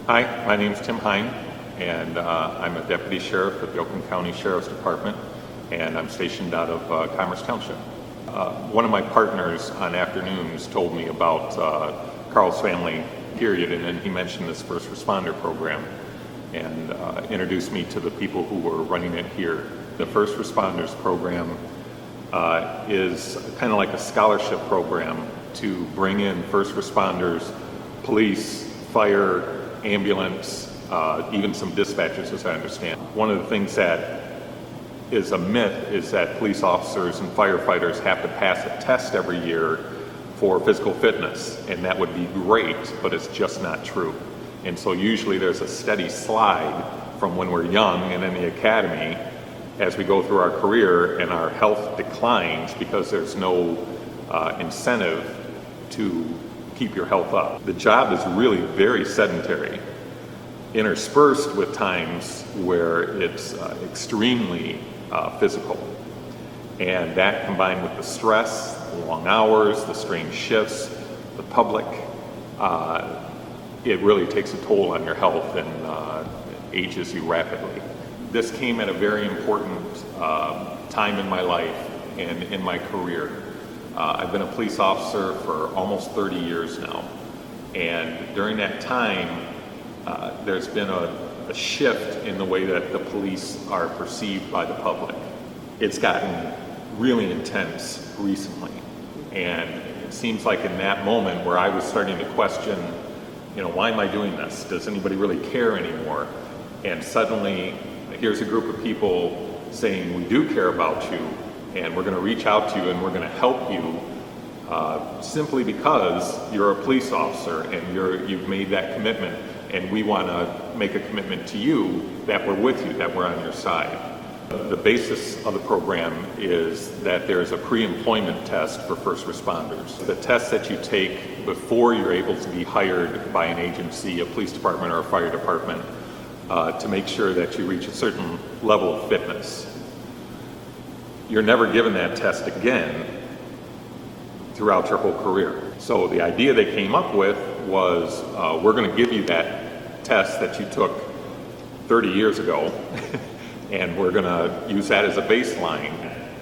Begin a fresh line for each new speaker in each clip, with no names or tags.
Hi, my name is Tim Hein, and I'm a deputy sheriff at the Oakland County Sheriff's Department, and I'm stationed out of Commerce Township. One of my partners on afternoons told me about Carls Family period, and then he mentioned this first responder program and introduced me to the people who were running it here. The first responders program is kind of like a scholarship program to bring in first responders, police, fire, ambulance, even some dispatchers, as I understand. One of the things that is a myth is that police officers and firefighters have to pass a test every year for physical fitness, and that would be great, but it's just not true. And so usually there's a steady slide from when we're young and in the academy as we go through our career, and our health declines because there's no incentive to keep your health up. The job is really very sedentary, interspersed with times where it's extremely physical. And that, combined with the stress, the long hours, the strange shifts, the public, it really takes a toll on your health and ages you rapidly. This came at a very important time in my life and in my career. I've been a police officer for almost 30 years now, and during that time there's been a shift in the way that the police are perceived by the public. It's gotten really intense recently, and it seems like in that moment where I was starting to question, why am I doing this? Does anybody really care anymore? And suddenly here's a group of people saying, we do care about you, and we're going to reach out to you and we're going to help you simply because you're a police officer and you've made that commitment, and we want to make a commitment to you that we're with you, that we're on your side. The basis of the program is that there's a pre-employment test for first responders. The test that you take before you're able to be hired by an agency, a police department or a fire department, to make sure that you reach a certain level of fitness. You're never given that test again throughout your whole career. So the idea they came up with was, we're going to give you that test that you took 30 years ago, and we're going to use that as a baseline.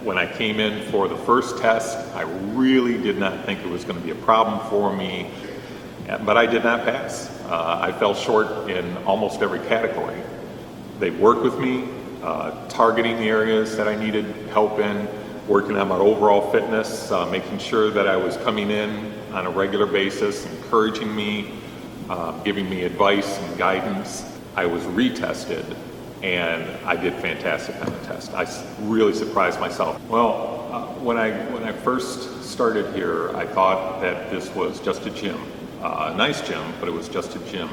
When I came in for the first test, I really did not think it was going to be a problem for me, but I did not pass. I fell short in almost every category. They worked with me, targeting the areas that I needed help in, working on my overall fitness, making sure that I was coming in on a regular basis, encouraging me, giving me advice and guidance. I was retested, and I did fantastic on the test. I really surprised myself. Well, when I first started here, I thought that this was just a gym. A nice gym, but it was just a gym.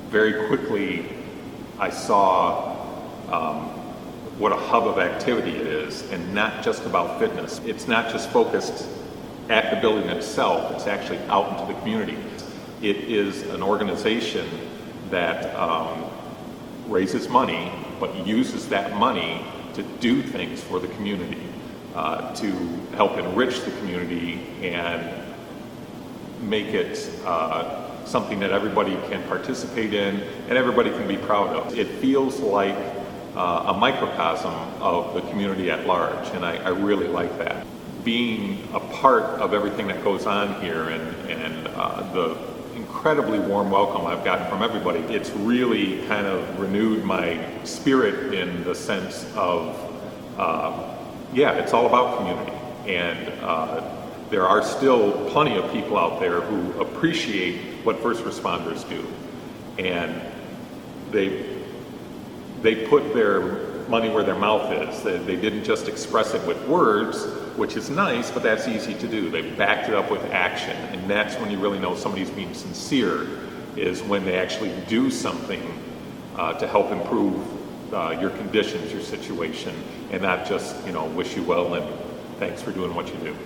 Very quickly, I saw what a hub of activity it is, and not just about fitness. It's not just focused at the building itself, it's actually out into the community. It is an organization that raises money, but uses that money to do things for the community, to help enrich the community and make it something that everybody can participate in and everybody can be proud of. It feels like a microcosm of the community at large, and I really like that. Being a part of everything that goes on here and the incredibly warm welcome I've gotten from everybody, it's really kind of renewed my spirit in the sense of, it's all about community. And there are still plenty of people out there who appreciate what first responders do, and they put their money where their mouth is. They didn't just express it with words, which is nice, but that's easy to do. They backed it up with action, and that's when you really know somebody's being sincere, is when they actually do something to help improve your conditions, your situation, and not just wish you well and thanks for doing what you do.